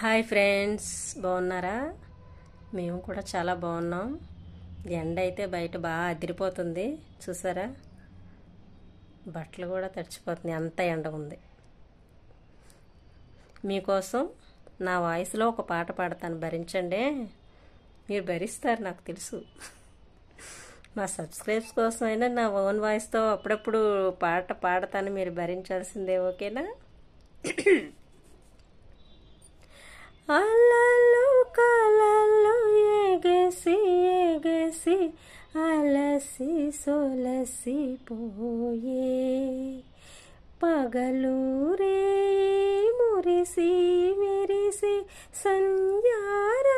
Hi friends, బాగున్నారా? మేము కూడా చాలా బాగున్నాం. ఎండ అయితే బయట బాగా అదిరిపోతుంది, చూసారా? బట్టలు కూడా తడిచిపోతున్నాయి, అంత ఎండ ఉంది. మీకోసం నా వాయిస్లో ఒక పాట పాడతాను, భరించండి. మీరు భరిస్తారు నాకు తెలుసు. మా సబ్స్క్రైబ్స్ కోసం అయినా నా ఓన్ వాయిస్తో అప్పుడప్పుడు పాట పాడతాను, మీరు భరించాల్సిందే, ఓకేనా? అలలు కలలు ఎగసి ఎగసి అలసి సొలసి పోయే, పగలూరే మురిసి మెరిసి సంధ్యారాగమే